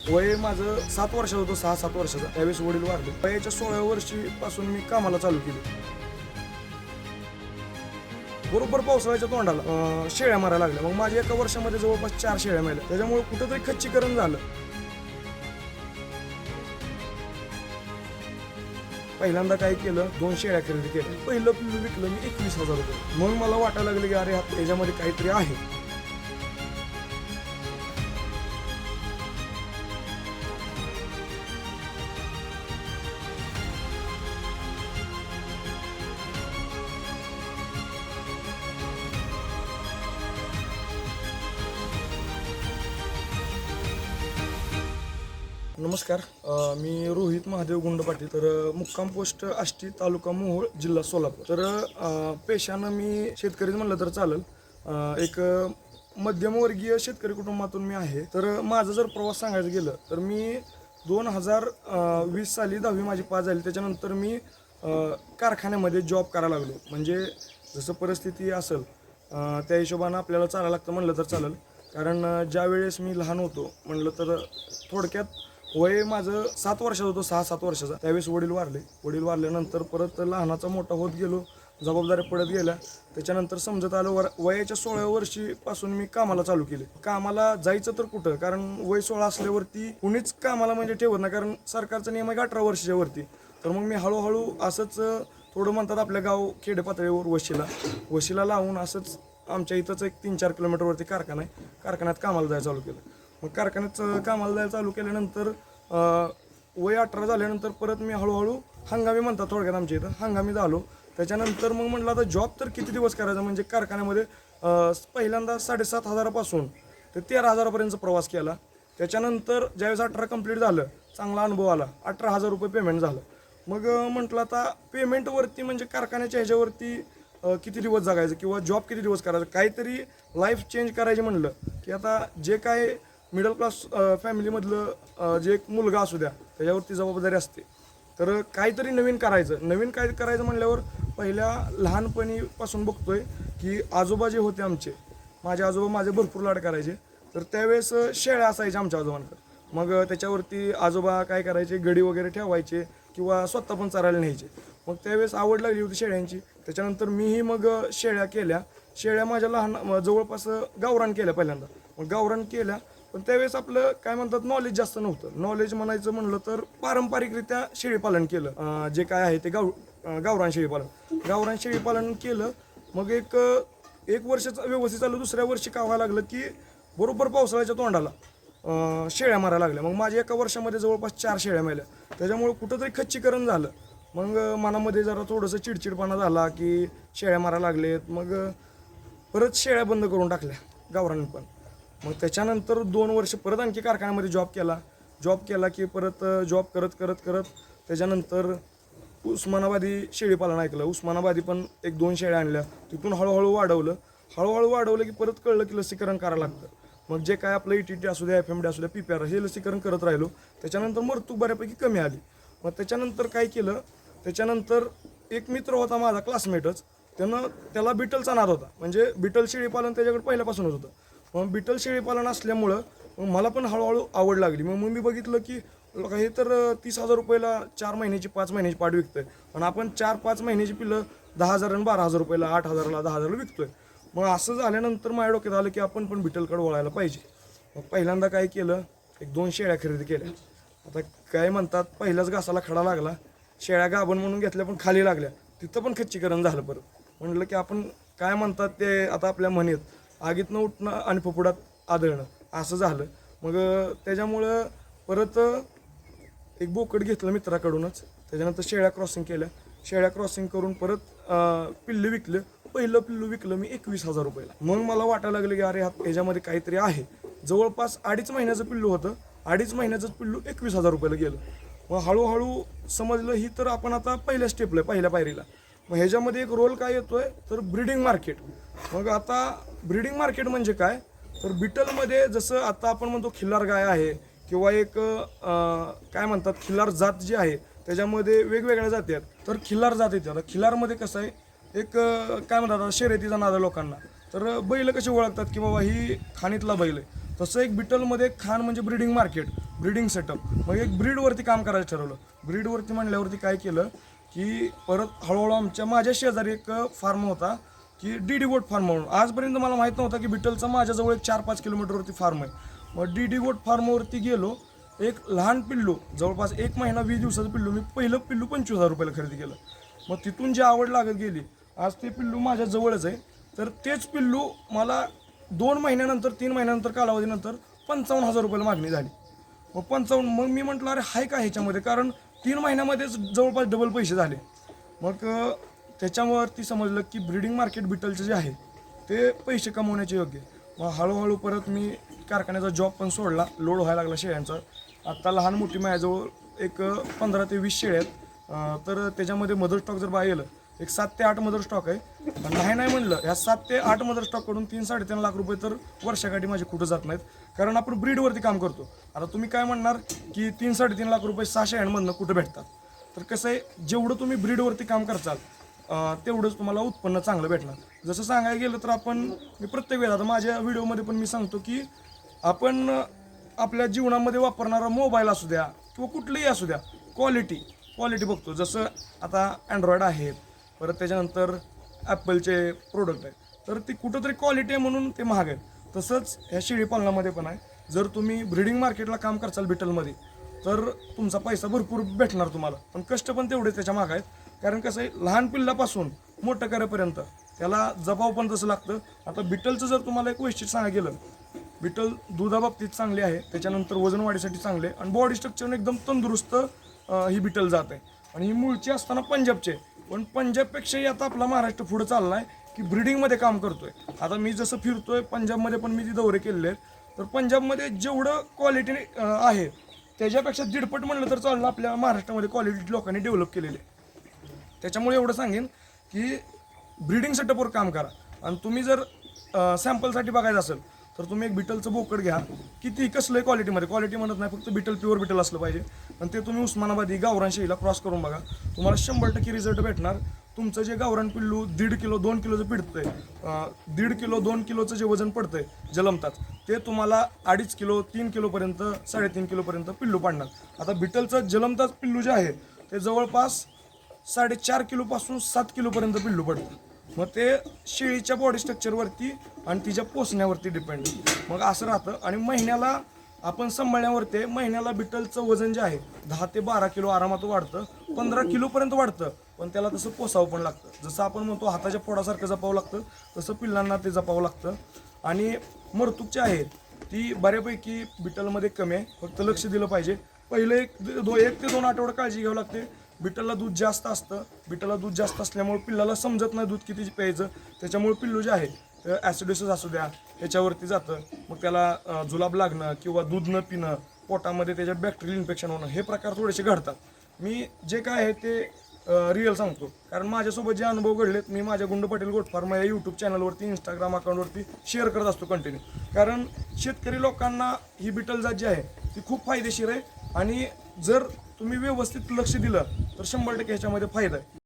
वय माझं 7 वर्षाचं होतं, 6-7 वर्षाचा. त्यावेळेस वडील वारले. वयाच्या 16व्या वर्षीपासून मी कामाला चालू केली. बरोबर पावसाळ्याच्या तोंडाला शेळ्या मारायला लागल्या. मग माझ्या एका वर्षामध्ये जवळपास 4 शेळ्या मेल्या. त्याच्यामुळे कुठंतरी खच्चीकरण झालं. पहिल्यांदा काय केलं, 2 शेळ्या खरेदी केल्या. पहिलं पिल्लू विकलं मी 21,000 रुपये. मग मला वाटायला लागलं की अरे याच्यामध्ये काहीतरी आहे. नमस्कार, मी रोहित महादेव गुंड पाटील. तर मुक्काम पोस्ट आष्टी, तालुका मोहोळ, जिल्हा सोलापूर. तर पेशानं मी शेतकरीच म्हणलं तर चालेल. एक मध्यमवर्गीय शेतकरी कुटुंबातून मी आहे. तर माझं जर प्रवास सांगायचं गेलं तर मी 2020 साली 10वी माझी पास झाली. त्याच्यानंतर मी कारखान्यामध्ये जॉब करायला लागलो. म्हणजे जसं परिस्थिती असेल त्या हिशोबानं आपल्याला चालायला लागतं म्हणलं तर चालेल. कारण ज्या वेळेस मी लहान होतो म्हणलं तर थोडक्यात वय माझं 7 वर्षाचं होतं, 6-7 वर्षाचा. त्यावेळेस वडील वारले. वडील वारल्यानंतर परत लहानाचा मोठा होत गेलो, जबाबदाऱ्या पडत गेल्या. त्याच्यानंतर समजत आलं वयाच्या 16व्या वर्षीपासून मी कामाला चालू केले. कामाला जायचं तर कुठं, कारण वय 16 असल्यावरती कुणीच कामाला म्हणजे ठेवत नाही, कारण सरकारचा नियम आहे 18 वर्षाच्या वरती. तर मग मी हळूहळू असंच थोडं म्हणतात आपल्या गाव खेडे पातळीवर वशिला लावून असंच आमच्या इथंच एक 3-4 किलोमीटरवरती कारखाना आहे. कारखान्यात कामाला जायला चालू केलं. मग कारखान्यात कामाला जायला चालू केल्यानंतर वय 18 झाल्यानंतर परत मी हळूहळू हंगामी म्हणतात थोडक्यात आमच्या इथं हंगामी झालो. त्याच्यानंतर मग म्हटलं आता जॉब तर किती दिवस करायचा. म्हणजे कारखान्यामध्ये पहिल्यांदा 7,500पासून ते 13,000पर्यंत प्रवास केला. त्याच्यानंतर ज्यावेळेस 18 कंप्लीट झालं, चांगला अनुभव आला, 18,000 रुपये पेमेंट झालं. मग म्हटलं आता पेमेंटवरती म्हणजे कारखान्याच्या ह्याच्यावरती किती दिवस जगायचं किंवा जॉब किती दिवस करायचं, काहीतरी लाईफ चेंज करायची म्हणलं की आता जे काय मिडल क्लास फॅमिलीमधलं जे एक मुलगा असू द्या त्याच्यावरती जबाबदारी असते. तर काहीतरी नवीन काय करायचं म्हणल्यावर पहिल्या लहानपणीपासून बघतोय की आजोबा जे होते माझे आजोबा माझे भरपूर लाड करायचे. तर त्यावेळेस शेळ्या असायच्या आमच्या आजोबांकडे. मग त्याच्यावरती आजोबा काय करायचे, गडी वगैरे ठेवायचे किंवा स्वतः पण चरायला न्यायचे. मग त्यावेळेस आवड लागली होती शेळ्यांची. त्याच्यानंतर मीही मग शेळ्या केल्या. शेळ्या माझ्या लहान जवळपास गावरान केल्या पहिल्यांदा. मग गावरान केल्या, पण त्यावेळेस आपलं काय म्हणतात नॉलेज जास्त नव्हतं. नॉलेज म्हणायचं म्हणलं तर पारंपरिकरित्या शेळीपालन केलं. जे काय आहे ते गावरान शेळीपालन केलं. मग एक वर्षाचं व्यवस्थित चाललं. दुसऱ्या वर्षी काय व्हायला लागलं की बरोबर पावसाळ्याच्या तोंडाला शेळ्या मारायला लागल्या. मग माझ्या एका वर्षामध्ये जवळपास 4 शेळ्या मेल्या. त्याच्यामुळे कुठंतरी खच्चीकरण झालं. मग मनामध्ये जरा थोडंसं चिडचिडपणा झाला की शेळ्या मारायला लागलेत. मग परत शेळ्या बंद करून टाकल्या गावरान पण. मग त्याच्यानंतर 2 वर्ष परत आणखी कारखान्यामध्ये जॉब केला की परत जॉब करत त्याच्यानंतर उस्मानाबादी शेळीपालन ऐकलं. उस्मानाबादी पण 1-2 शेळ्या आणल्या. तिथून हळूहळू वाढवलं की परत कळलं की लसीकरण करायला लागतं. मग जे काय आपलं ETT असू द्या, FMD असू द्या, PPR हे लसीकरण करत राहिलो. त्याच्यानंतर मरतूक बऱ्यापैकी कमी आली. मग त्याच्यानंतर काय केलं, त्याच्यानंतर एक मित्र होता माझा क्लासमेटच, त्याला बिटलचा नाद होता. म्हणजे बिटल शेळीपालन त्याच्याकडे पहिल्यापासूनच होतं. मग बिटल शेळीपालन असल्यामुळं मग मला पण हळूहळू आवड लागली. मग मी बघितलं की हे तर 30,000 रुपयाला 4 महिन्याची 5 महिन्याची पाड विकतोय. पण आपण 4-5 महिन्याची पिल्लं 10,000 आणि 12,000 रुपयाला, 8,000ला 10,000ला विकतोय. मग असं झाल्यानंतर माझ्या डोक्यात आलं की आपण पण बिटलकडे वळायला पाहिजे. मग पहिल्यांदा काय केलं, 1-2 शेळ्या खरेदी केल्या. आता काय म्हणतात पहिल्याच घासाला खडा लागला. शेळ्या गाभण म्हणून घेतल्या पण खाली लागल्या. तिथं पण खच्चीकरण झालं. परत म्हटलं की आपण काय म्हणतात ते आता आपल्या म्हणेत आगीतनं उठणं आणि फुफुडात आदळणं असं झालं. मग त्याच्यामुळं परत एक बोकड घेतलं मित्राकडूनच. त्याच्यानंतर शेळ्या क्रॉसिंग करून परत पिल्ले विकले. पहिलं पिल्लू विकलं मी 21,000 रुपयाला. मग मला वाटायला लागलं की अरे ह्याच्यामध्ये काहीतरी आहे. जवळपास 2.5 महिन्याचं पिल्लू होतं. 2.5 महिन्याचंच पिल्लू 21,000 रुपयाला गेलं. मग हळूहळू समजलं ही तर आपण आता पहिल्या स्टेपला पहिल्या पायरीला. मग ह्याच्यामध्ये एक रोल काय येतोय तर ब्रीडिंग मार्केट. मग आता ब्रीडिंग मार्केट म्हणजे काय तर बिटलमध्ये जसं आता आपण म्हणतो खिल्लार गाय आहे किंवा एक काय म्हणतात खिल्लार जात जी आहे त्याच्यामध्ये वेगवेगळ्या जाती आहेत. तर खिल्लार जात येते. आता खिल्लारमध्ये कसं आहे एक काय म्हणतात शर्यतीचा नाद आहे लोकांना. तर बैल कसे ओळखतात की बाबा ही खाणीतला बैल आहे, तसं एक बिटलमध्ये खाण म्हणजे ब्रीडिंग मार्केट. Breeding setup. मग एक ब्रीडवरती काम करायचं ठरवलं. ब्रीडवरती म्हणल्यावरती काय केलं की परत हळूहळू माझ्या शेजारी एक फार्म होता की डी गोट फार्म म्हणून. आजपर्यंत मला माहीत नव्हतं की बिटलचा माझ्याजवळ एक 4-5 किलोमीटरवरती फार्म आहे. मग डी गोट फार्मवरती गेलो. एक लहान पिल्लू जवळपास 1 महिना 20 दिवसाचं पिल्लू, मी पहिलं पिल्लू 25,000 रुपयाला खरेदी केलं. मग तिथून जी आवड लागत गेली, आज ते पिल्लू माझ्या जवळच आहे. तर तेच पिल्लू मला 2 महिन्यानंतर 3 महिन्यानंतर कालावधीनंतर 55,000 रुपयाला मागणी झाली. मग मी म्हटलं अरे हाय का ह्याच्यामध्ये, कारण 3 महिन्यामध्येच जवळपास डबल पैसे झाले. मग त्याच्यावरती समजलं की ब्रीडिंग मार्केट बिटलचे जे आहे ते पैसे कमवण्याचे योग्य. मग हळूहळू परत मी कारखान्याचा जॉब पण सोडला. लोड व्हायला लागला शेळ्यांचा. आत्ता लहान मोठी माझ्याजवळ एक 15 ते 20 शेळ्या आहेत. तर त्याच्यामध्ये मदर स्टॉक जर पाहिलं एक 7 ते 8 मदर स्टॉक आहे. नाही म्हणलं ह्या 7 ते 8 मदर स्टॉककडून 3-3.5 लाख रुपये तर वर्षाकाठी माझे कुठं जात नाहीत, कारण आपण ब्रीडवरती काम करतो. आता तुम्ही काय म्हणणार की 3-3.5 लाख रुपये 6 शेळ्यांमधनं कुठं भेटतात. तर कसं आहे, जेवढं तुम्ही ब्रीडवरती काम करचाल तेवढंच तुम्हाला उत्पन्न चांगलं भेटणार. जसं सांगायला गेलं तर मी प्रत्येक वेळेला, आता माझ्या व्हिडिओमध्ये पण मी सांगतो की आपण आपल्या जीवनामध्ये वापरणारा मोबाईल असू द्या किंवा कुठलंही असू द्या, क्वालिटी बघतो. जसं आता अँड्रॉइड आहेत, परत त्याच्यानंतर ॲपलचे प्रोडक्ट आहेत, तर ती कुठंतरी क्वालिटी आहे म्हणून ते महाग आहेत. तसंच ह्या शेळी पालनामध्ये पण आहे. जर तुम्ही ब्रीडिंग मार्केटला काम करचाल बिटलमध्ये तर तुमचा पैसा भरपूर भेटणार तुम्हाला, पण कष्ट पण तेवढेच त्याच्या मागं आहेत. कारण कसं आहे, लहान पिल्लापासून मोठं करेपर्यंत त्याला जबाब पण तसं लागतं. आता बिटलचं जर तुम्हाला एक वैशिष्ट्य सांगायला गेलं, बिटल दुधाबाबतीत चांगली आहे, त्याच्यानंतर वजन वाढीसाठी चांगले आणि बॉडी स्ट्रक्चरने एकदम तंदुरुस्त ही बिटल जात आहे. आणि ही मूळची असताना पंजाबचे, पण पंजाबपेक्षाही आता आपला महाराष्ट्र पुढे चालला आहे की ब्रीडिंगमध्ये काम करतोय. आता मी जसं फिरतोय पंजाबमध्ये पण मी ती दौरे केलेले आहेत, तर पंजाबमध्ये जेवढं क्वालिटी आहे त्याच्यापेक्षा 1.5 म्हणलं तर चाललं आपल्या महाराष्ट्रामध्ये क्वालिटी लोकांनी डेव्हलप केलेली आहे. त्याच्यामुळे एवढं सांगेन की ब्रीडिंग सेटअपवर काम करा. आणि तुम्ही जर सॅम्पलसाठी बघायचं असेल तर तुम्ही एक बिटलचं बोकड घ्या. किती कसलंही क्वालिटी म्हणत नाही, फक्त बिटल प्युअर बिटल असलं पाहिजे. आणि ते तुम्ही उस्मानाबादी गावरान शेळीला क्रॉस करून बघा, तुम्हाला 100% रिझल्ट भेटणार. तुमचं जे गावरान पिल्लू 1.5 किलो 2 किलोचं पिडतंय, 1.5 किलो 2 किलोचं जे वजन पडतंय जलमतात, ते तुम्हाला 2.5 किलो 3 किलोपर्यंत 3.5 किलोपर्यंत पिल्लू पाडणार. आता बिटलचं जलमतात पिल्लू जे आहे ते जवळपास 4.5 किलोपासून 7 किलोपर्यंत पिल्लू पडतं. मग ते शेळीच्या बॉडी स्ट्रक्चरवरती आणि तिच्या पोसण्यावरती डिपेंड. मग असं राहतं. आणि महिन्याला आपण सांभाळण्यावरती, महिन्याला बिटलचं वजन जे आहे 10 ते 12 किलो आरामात वाढतं, 15 किलोपर्यंत वाढतं. पण त्याला तसं पोसावं पण लागतं. जसं आपण म्हणतो हाताच्या पोडासारखं जपावं लागतं, तसं पिल्लांना ते जपावं लागतं. आणि मरतूक जी आहे ती बऱ्यापैकी बिटलमध्ये कमी आहे, फक्त लक्ष दिलं पाहिजे. पहिले 1 ते 2 आठवडे काळजी घ्यावी लागते. बिटलला दूध जास्त असतं. बिटलला दूध जास्त असल्यामुळे पिल्लाला समजत नाही दूध किती प्यायचं. त्याच्यामुळे पिल्लू जे आहे ॲसिडोसिस असू द्या ह्याच्यावरती जातं. मग त्याला जुलाब लागणं किंवा दूध न पिणं, पोटामध्ये त्याच्यात बॅक्टेरियल इन्फेक्शन होणं, हे प्रकार थोडेसे घडतात. मी जे काय आहे ते रिअल सांगतो, कारण माझ्यासोबत जे अनुभव घडलेत मी माझ्या गुंड पाटील गोट फार्म या यूट्यूब चॅनलवरती, इंस्टाग्राम अकाउंटवरती शेअर करत असतो कंटिन्यू. कारण शेतकरी लोकांना ही बिटल जात जी आहे ती खूप फायदेशीर आहे. आणि जर तुम्ही व्यवस्थित लक्ष दिलं तर 100% ह्याच्यामध्ये फायदा आहे.